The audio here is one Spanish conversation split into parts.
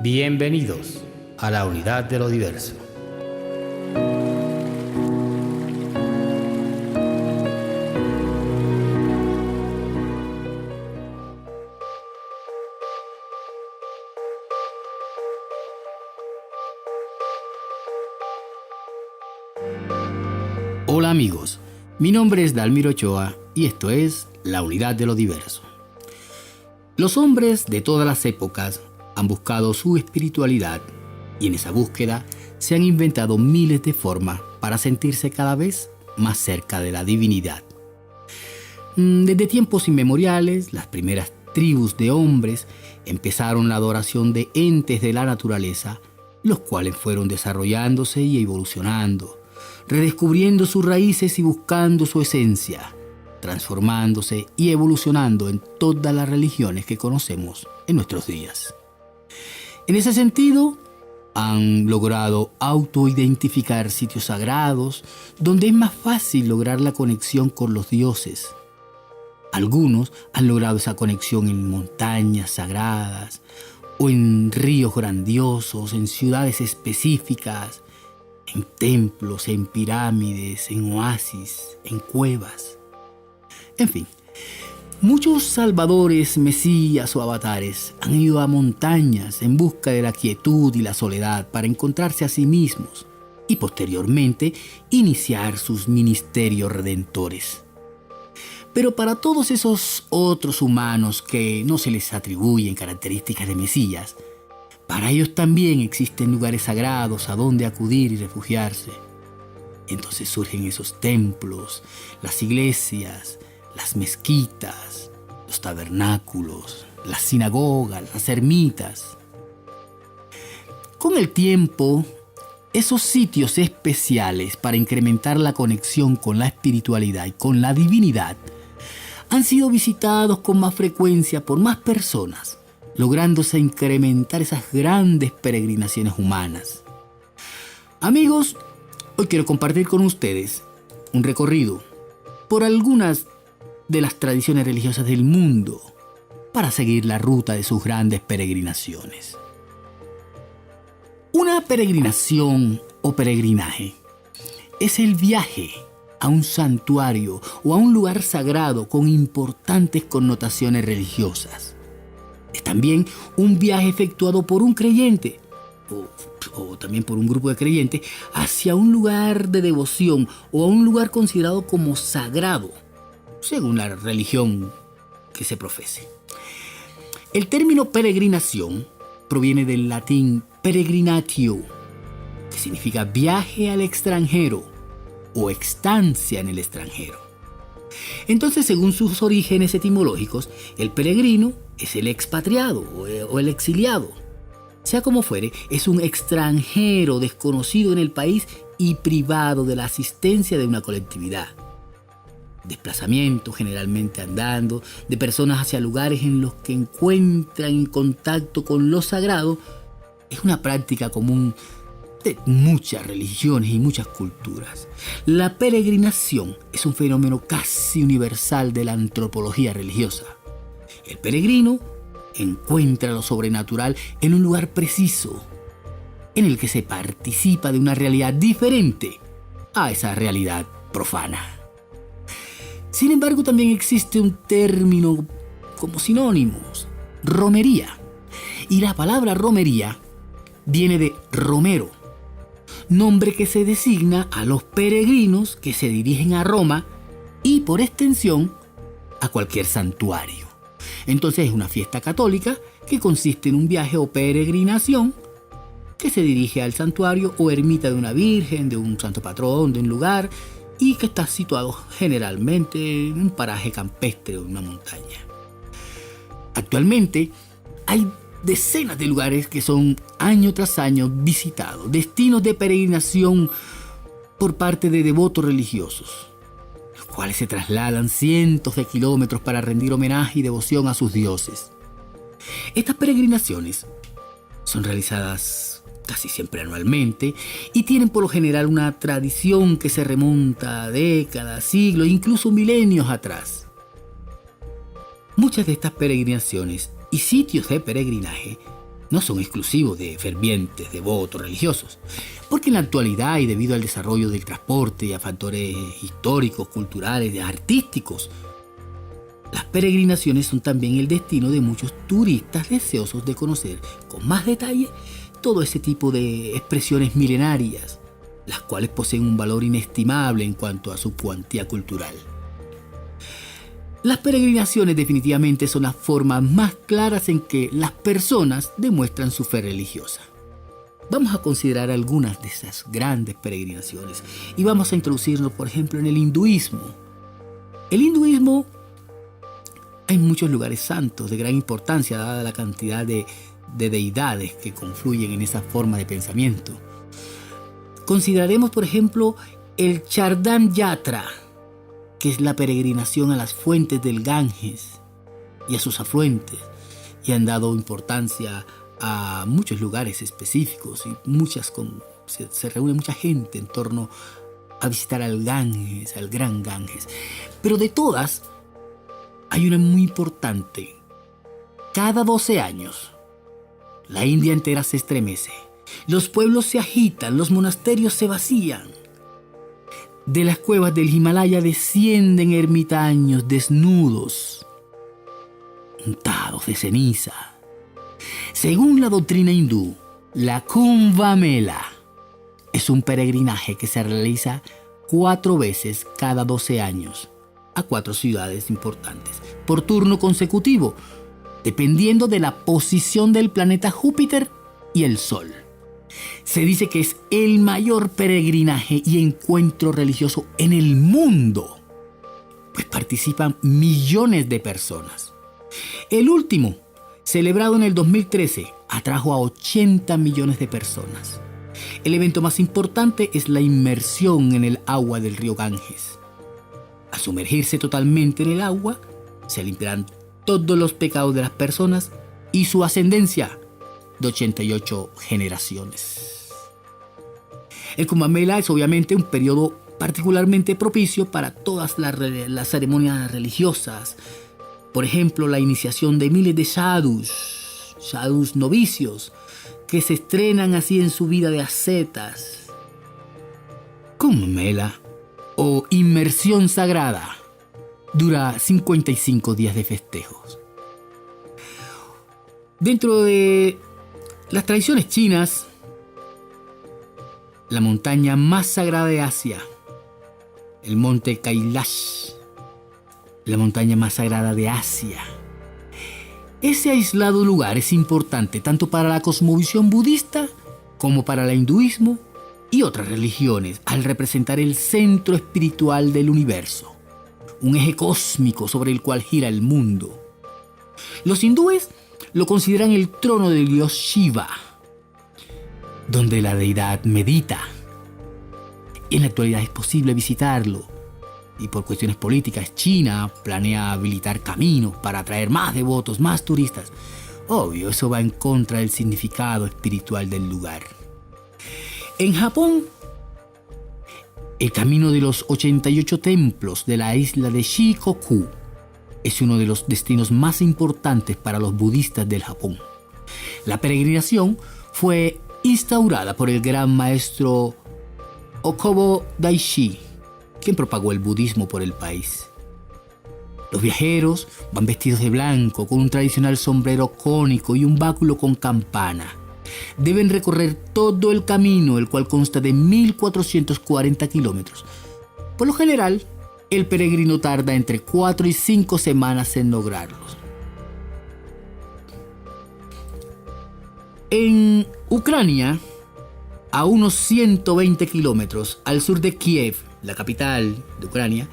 Bienvenidos a la unidad de lo diverso. Hola amigos, mi nombre es Dalmiro Ochoa y esto es La Unidad de lo Diverso. Los hombres de todas las épocas han buscado su espiritualidad y en esa búsqueda se han inventado miles de formas para sentirse cada vez más cerca de la divinidad. Desde tiempos inmemoriales, las primeras tribus de hombres empezaron la adoración de entes de la naturaleza, los cuales fueron desarrollándose y evolucionando, redescubriendo sus raíces y buscando su esencia, transformándose y evolucionando en todas las religiones que conocemos en nuestros días. En ese sentido, han logrado autoidentificar sitios sagrados donde es más fácil lograr la conexión con los dioses. Algunos han logrado esa conexión en montañas sagradas o en ríos grandiosos, en ciudades específicas, en templos, en pirámides, en oasis, en cuevas. En fin, muchos salvadores, mesías o avatares han ido a montañas en busca de la quietud y la soledad para encontrarse a sí mismos y posteriormente iniciar sus ministerios redentores. Pero para todos esos otros humanos que no se les atribuyen características de mesías, para ellos también existen lugares sagrados a donde acudir y refugiarse. Entonces surgen esos templos, las iglesias, las mezquitas, los tabernáculos, las sinagogas, las ermitas. Con el tiempo, esos sitios especiales para incrementar la conexión con la espiritualidad y con la divinidad han sido visitados con más frecuencia por más personas, lográndose incrementar esas grandes peregrinaciones humanas. Amigos, hoy quiero compartir con ustedes un recorrido por algunas de las tradiciones religiosas del mundo para seguir la ruta de sus grandes peregrinaciones. Una peregrinación o peregrinaje es el viaje a un santuario o a un lugar sagrado con importantes connotaciones religiosas. Es también un viaje efectuado por un creyente o también por un grupo de creyentes hacia un lugar de devoción o a un lugar considerado como sagrado, según la religión que se profese. El término peregrinación proviene del latín peregrinatio, que significa viaje al extranjero o estancia en el extranjero. Entonces, según sus orígenes etimológicos, el peregrino es el expatriado o el exiliado. Sea como fuere, es un extranjero desconocido en el país y privado de la asistencia de una colectividad. Desplazamiento, generalmente andando, de personas hacia lugares en los que encuentran en contacto con lo sagrado, es una práctica común de muchas religiones y muchas culturas. La peregrinación es un fenómeno casi universal de la antropología religiosa. El peregrino encuentra lo sobrenatural en un lugar preciso, en el que se participa de una realidad diferente a esa realidad profana. Sin embargo, también existe un término como sinónimos, romería. Y la palabra romería viene de romero, nombre que se designa a los peregrinos que se dirigen a Roma y, por extensión, a cualquier santuario. Entonces es una fiesta católica que consiste en un viaje o peregrinación que se dirige al santuario o ermita de una virgen, de un santo patrón, de un lugar, y que está situado generalmente en un paraje campestre o en una montaña. Actualmente hay decenas de lugares que son año tras año visitados, destinos de peregrinación por parte de devotos religiosos, los cuales se trasladan cientos de kilómetros para rendir homenaje y devoción a sus dioses. Estas peregrinaciones son realizadas casi siempre anualmente, y tienen por lo general una tradición que se remonta a décadas, siglos, incluso milenios atrás. Muchas de estas peregrinaciones y sitios de peregrinaje no son exclusivos de fervientes devotos religiosos, porque en la actualidad y debido al desarrollo del transporte y a factores históricos, culturales, artísticos, las peregrinaciones son también el destino de muchos turistas deseosos de conocer con más detalle todo ese tipo de expresiones milenarias, las cuales poseen un valor inestimable en cuanto a su cuantía cultural. Las peregrinaciones definitivamente son las formas más claras en que las personas demuestran su fe religiosa. Vamos a considerar algunas de esas grandes peregrinaciones y vamos a introducirnos, por ejemplo, en el hinduismo. El hinduismo, hay muchos lugares santos de gran importancia dada la cantidad de deidades que confluyen en esa forma de pensamiento. Consideraremos, por ejemplo, el Chardhan Yatra, que es la peregrinación a las fuentes del Ganges y a sus afluentes, y han dado importancia a muchos lugares específicos y se reúne mucha gente en torno a visitar al Ganges, al gran Ganges. Pero de todas, hay una muy importante. Cada 12 años, la India entera se estremece, los pueblos se agitan, los monasterios se vacían. De las cuevas del Himalaya descienden ermitaños desnudos, untados de ceniza. Según la doctrina hindú, la Kumbh Mela es un peregrinaje que se realiza 4 veces cada 12 años a 4 ciudades importantes, por turno consecutivo, dependiendo de la posición del planeta Júpiter y el Sol. Se dice que es el mayor peregrinaje y encuentro religioso en el mundo, pues participan millones de personas. El último, celebrado en el 2013, atrajo a 80 millones de personas. El evento más importante es la inmersión en el agua del río Ganges. Al sumergirse totalmente en el agua, se limpiarán todos los pecados de las personas y su ascendencia de 88 generaciones. El Kumbh Mela es obviamente un periodo particularmente propicio para todas las ceremonias religiosas. Por ejemplo, la iniciación de miles de sadhus novicios, que se estrenan así en su vida de ascetas. Kumbh Mela, o inmersión sagrada, dura 55 días de festejos. Dentro de las tradiciones chinas, la montaña más sagrada de Asia, el monte Kailash, la montaña más sagrada de Asia. Ese aislado lugar es importante tanto para la cosmovisión budista como para el hinduismo y otras religiones, al representar el centro espiritual del universo, un eje cósmico sobre el cual gira el mundo. Los hindúes lo consideran el trono del dios Shiva, donde la deidad medita. En la actualidad es posible visitarlo, y por cuestiones políticas China planea habilitar caminos para atraer más devotos, más turistas. Obvio, eso va en contra del significado espiritual del lugar. En Japón, el camino de los 88 templos de la isla de Shikoku es uno de los destinos más importantes para los budistas del Japón. La peregrinación fue instaurada por el gran maestro Okobo Daishi, quien propagó el budismo por el país. Los viajeros van vestidos de blanco, con un tradicional sombrero cónico y un báculo con campana. Deben recorrer todo el camino, el cual consta de 1.440 kilómetros. Por lo general, el peregrino tarda entre 4 y 5 semanas en lograrlos. En Ucrania, a unos 120 kilómetros al sur de Kiev, la capital de Ucrania,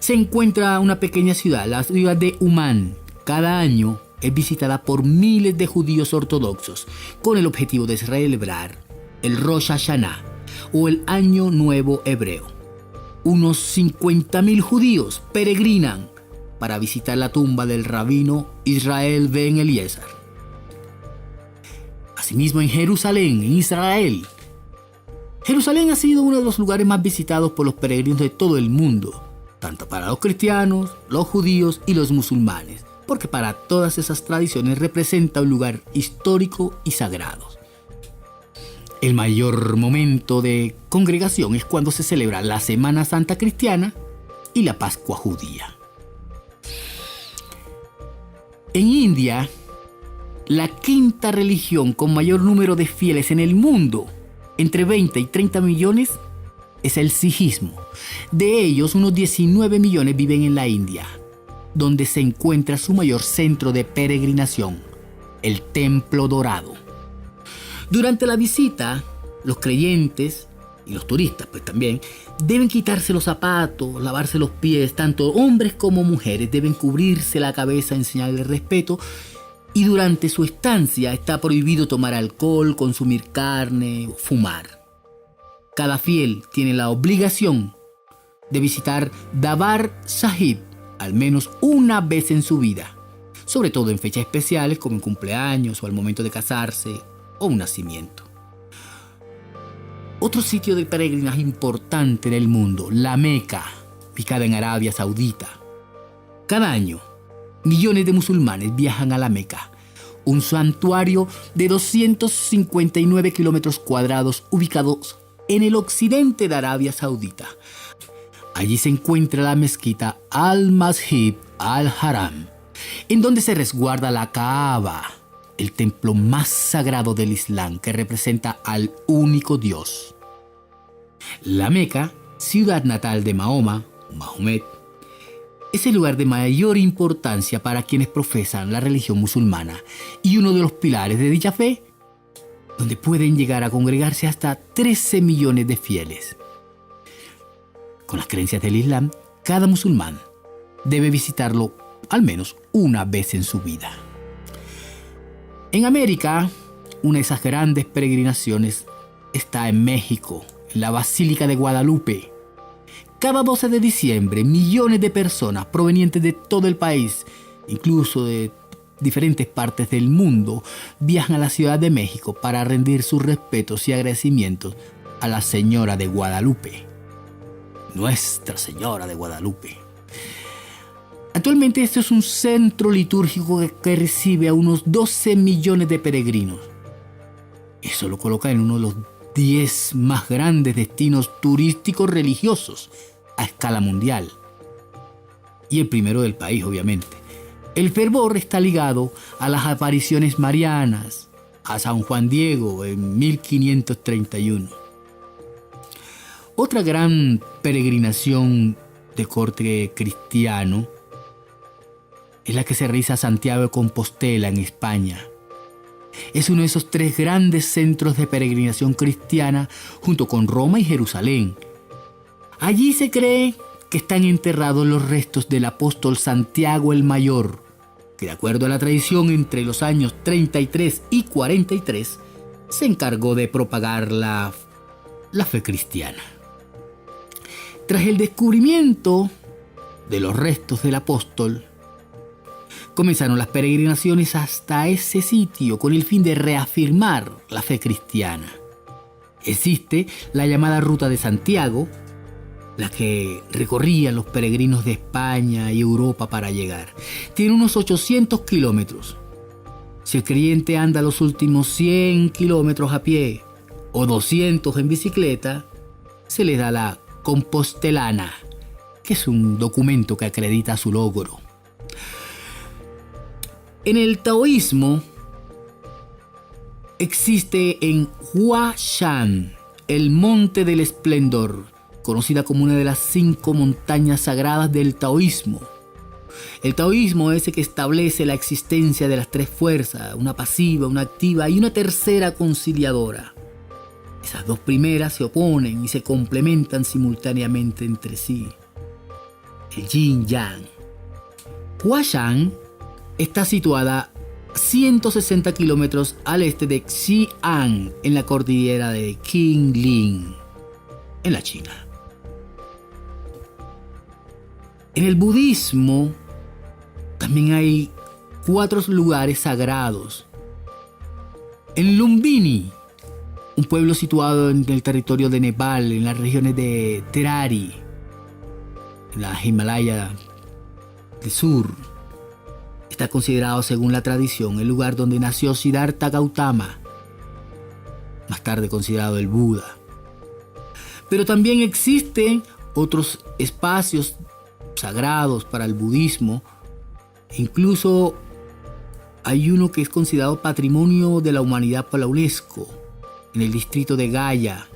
se encuentra una pequeña ciudad, la ciudad de Umán. Cada año es visitada por miles de judíos ortodoxos con el objetivo de celebrar el Rosh Hashanah o el Año Nuevo Hebreo. Unos 50.000 judíos peregrinan para visitar la tumba del rabino Israel Ben Eliezer. Asimismo, en Jerusalén, en Israel. Jerusalén ha sido uno de los lugares más visitados por los peregrinos de todo el mundo, tanto para los cristianos, los judíos y los musulmanes, porque para todas esas tradiciones representa un lugar histórico y sagrado. El mayor momento de congregación es cuando se celebra la Semana Santa cristiana y la Pascua judía. En India, la quinta religión con mayor número de fieles en el mundo, entre 20 y 30 millones, es el sijismo. De ellos, unos 19 millones viven en la India, donde se encuentra su mayor centro de peregrinación, el Templo Dorado. Durante la visita, los creyentes y los turistas pues también deben quitarse los zapatos, lavarse los pies, tanto hombres como mujeres deben cubrirse la cabeza en señal de respeto, y durante su estancia está prohibido tomar alcohol, consumir carne o fumar. Cada fiel tiene la obligación de visitar Darbar Sahib al menos una vez en su vida, sobre todo en fechas especiales como en cumpleaños o al momento de casarse o un nacimiento. Otro sitio de peregrinaje importante en el mundo, la Meca, ubicada en Arabia Saudita. Cada año, millones de musulmanes viajan a la Meca, un santuario de 259 kilómetros cuadrados ubicados en el occidente de Arabia Saudita. Allí se encuentra la mezquita Al-Masjid Al-Haram, en donde se resguarda la Kaaba, el templo más sagrado del Islam que representa al único Dios. La Meca, ciudad natal de Mahoma, Mahomet, es el lugar de mayor importancia para quienes profesan la religión musulmana y uno de los pilares de dicha fe, donde pueden llegar a congregarse hasta 13 millones de fieles. Con las creencias del Islam, cada musulmán debe visitarlo al menos una vez en su vida. En América, una de esas grandes peregrinaciones está en México, en la Basílica de Guadalupe. Cada 12 de diciembre, millones de personas provenientes de todo el país, incluso de diferentes partes del mundo, viajan a la Ciudad de México para rendir sus respetos y agradecimientos a la Señora de Guadalupe, Nuestra Señora de Guadalupe. Actualmente este es un centro litúrgico que recibe a unos 12 millones de peregrinos. Eso lo coloca en uno de los 10 más grandes destinos turísticos religiosos a escala mundial. Y el primero del país, obviamente. El fervor está ligado a las apariciones marianas, a San Juan Diego en 1531. Otra gran peregrinación de corte cristiano es la que se realiza a Santiago de Compostela, en España. Es uno de esos 3 grandes centros de peregrinación cristiana junto con Roma y Jerusalén. Allí se cree que están enterrados los restos del apóstol Santiago el Mayor, que de acuerdo a la tradición entre los años 33 y 43 se encargó de propagar la fe cristiana. Tras el descubrimiento de los restos del apóstol, comenzaron las peregrinaciones hasta ese sitio con el fin de reafirmar la fe cristiana. Existe la llamada Ruta de Santiago, la que recorrían los peregrinos de España y Europa para llegar. Tiene unos 800 kilómetros. Si el creyente anda los últimos 100 kilómetros a pie o 200 en bicicleta, se le da la Compostelana, que es un documento que acredita su logro. En el taoísmo existe en Huashan el Monte del Esplendor, conocida como una de las 5 montañas sagradas del taoísmo. El taoísmo es el que establece la existencia de las 3 fuerzas, una pasiva, una activa y una tercera conciliadora. Esas 2 primeras se oponen y se complementan simultáneamente entre sí. El yin-yang. Huashan está situada a 160 kilómetros al este de Xi'an, en la cordillera de Qingling, en la China. En el budismo también hay 4 lugares sagrados En Lumbini, un pueblo situado en el territorio de Nepal, en las regiones de Terari, en la Himalaya del sur, está considerado, según la tradición, el lugar donde nació Siddhartha Gautama, más tarde considerado el Buda. Pero también existen otros espacios sagrados para el budismo. Incluso hay uno que es considerado Patrimonio de la Humanidad por la UNESCO, en el distrito de Gaya,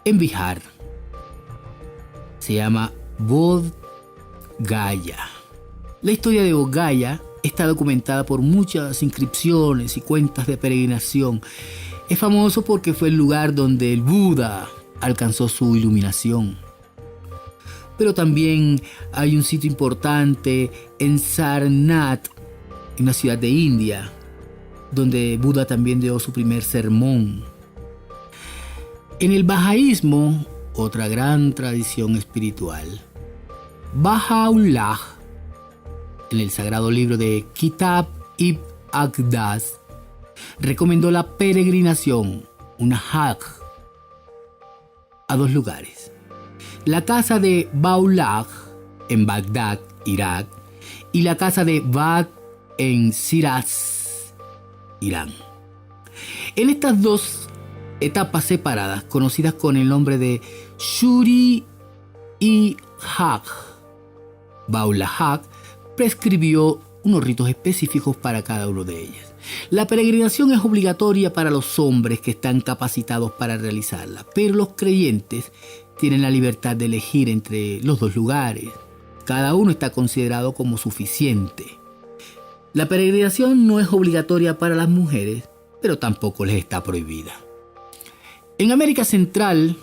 en Bihar. Se llama Bodh Gaya. La historia de Bodh Gaya está documentada por muchas inscripciones y cuentas de peregrinación. Es famoso porque fue el lugar donde el Buda alcanzó su iluminación. Pero también hay un sitio importante en Sarnath, en una ciudad de India, donde Buda también dio su primer sermón. En el bahaísmo, otra gran tradición espiritual, Baha'u'lláh, en el sagrado libro de Kitab-i Aqdas, recomendó la peregrinación, una hajj, a dos lugares: la casa de Baha'u'lláh en Bagdad, Irak, y la casa de Bad en Shiraz, Irán. En estas dos etapas separadas, conocidas con el nombre de Shuri y Hajj, Baha'u'lláh prescribió unos ritos específicos para cada uno de ellas. La peregrinación es obligatoria para los hombres que están capacitados para realizarla, pero los creyentes tienen la libertad de elegir entre los dos lugares. Cada uno está considerado como suficiente. La peregrinación no es obligatoria para las mujeres, pero tampoco les está prohibida. En América Central,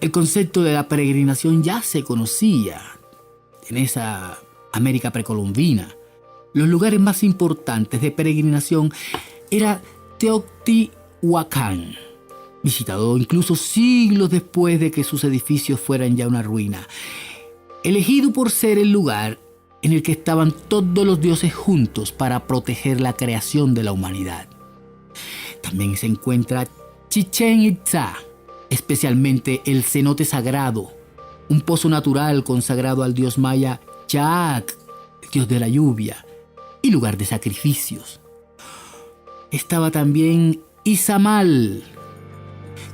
el concepto de la peregrinación ya se conocía. En esa América precolombina, los lugares más importantes de peregrinación era Teotihuacán, visitado incluso siglos después de que sus edificios fueran ya una ruina, elegido por ser el lugar en el que estaban todos los dioses juntos para proteger la creación de la humanidad. También se encuentra Chichén Itzá, especialmente el cenote sagrado, un pozo natural consagrado al dios maya Chaac, el dios de la lluvia, y lugar de sacrificios. Estaba también Izamal,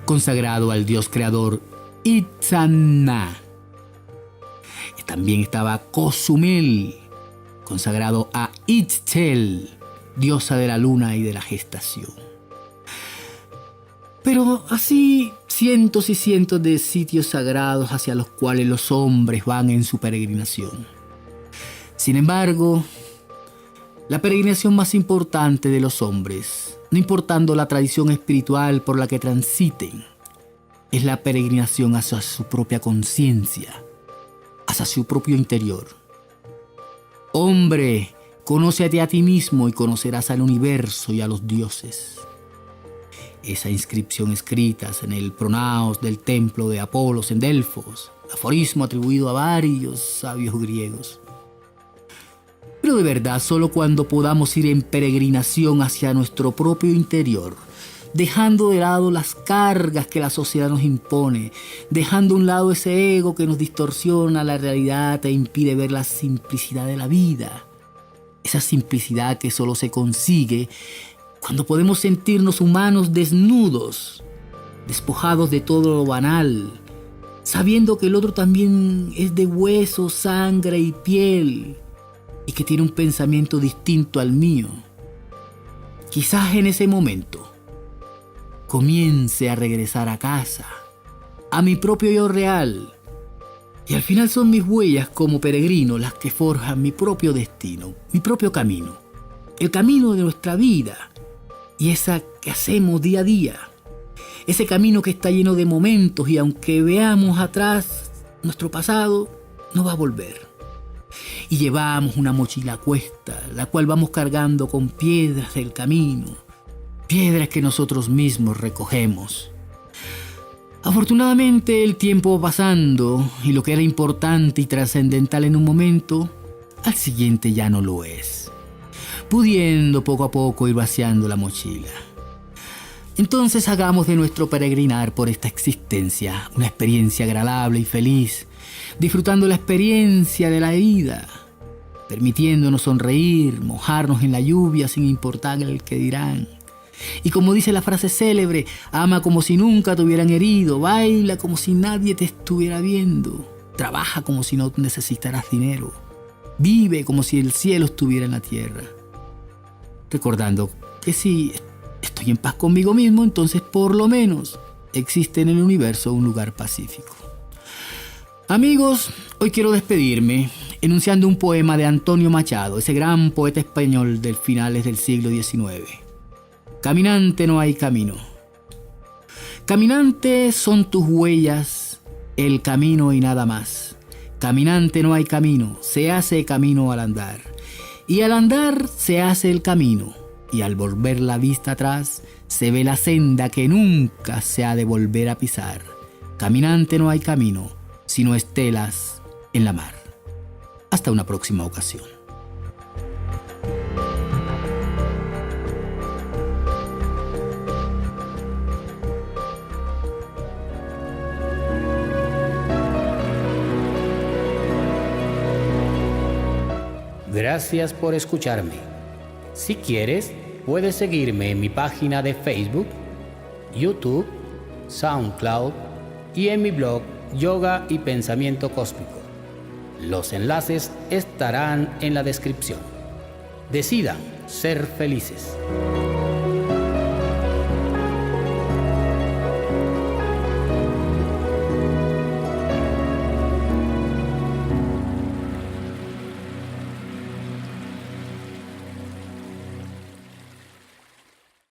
consagrado al dios creador Itzana. También estaba Cozumel, consagrado a Itzchel, diosa de la luna y de la gestación. Pero así cientos y cientos de sitios sagrados hacia los cuales los hombres van en su peregrinación. Sin embargo, la peregrinación más importante de los hombres, no importando la tradición espiritual por la que transiten, es la peregrinación hacia su propia conciencia, hacia su propio interior. Hombre, conócete a ti mismo y conocerás al universo y a los dioses. Esa inscripción escrita en el pronaos del templo de Apolos en Delfos, aforismo atribuido a varios sabios griegos. Pero de verdad, solo cuando podamos ir en peregrinación hacia nuestro propio interior, dejando de lado las cargas que la sociedad nos impone, dejando a un lado ese ego que nos distorsiona la realidad e impide ver la simplicidad de la vida. Esa simplicidad que solo se consigue cuando podemos sentirnos humanos desnudos, despojados de todo lo banal, sabiendo que el otro también es de hueso, sangre y piel, y que tiene un pensamiento distinto al mío. Quizás en ese momento comience a regresar a casa, a mi propio yo real, y al final son mis huellas como peregrino las que forjan mi propio destino, mi propio camino, el camino de nuestra vida, y esa que hacemos día a día, ese camino que está lleno de momentos y aunque veamos atrás nuestro pasado, no va a volver. Y llevamos una mochila a cuesta, la cual vamos cargando con piedras del camino, piedras que nosotros mismos recogemos. Afortunadamente el tiempo va pasando y lo que era importante y trascendental en un momento, al siguiente ya no lo es. pudiendo poco a poco ir vaciando la mochila. Entonces hagamos de nuestro peregrinar por esta existencia una experiencia agradable y feliz, disfrutando la experiencia de la vida, permitiéndonos sonreír, mojarnos en la lluvia sin importar el que dirán. Y como dice la frase célebre, ama como si nunca te hubieran herido, baila como si nadie te estuviera viendo, trabaja como si no necesitaras dinero, vive como si el cielo estuviera en la tierra. Recordando que si estoy en paz conmigo mismo, entonces por lo menos existe en el universo un lugar pacífico. Amigos, hoy quiero despedirme enunciando un poema de Antonio Machado, ese gran poeta español de finales del siglo XIX. Caminante no hay camino. Caminante son tus huellas, el camino y nada más. Caminante no hay camino, se hace camino al andar. Y al andar se hace el camino. Y al volver la vista atrás, se ve la senda que nunca se ha de volver a pisar. Caminante no hay camino, sino estelas en la mar. Hasta una próxima ocasión. Gracias por escucharme. Si quieres, puedes seguirme en mi página de Facebook, YouTube, SoundCloud y en mi blog Yoga y Pensamiento Cósmico. Los enlaces estarán en la descripción. Decidan ser felices.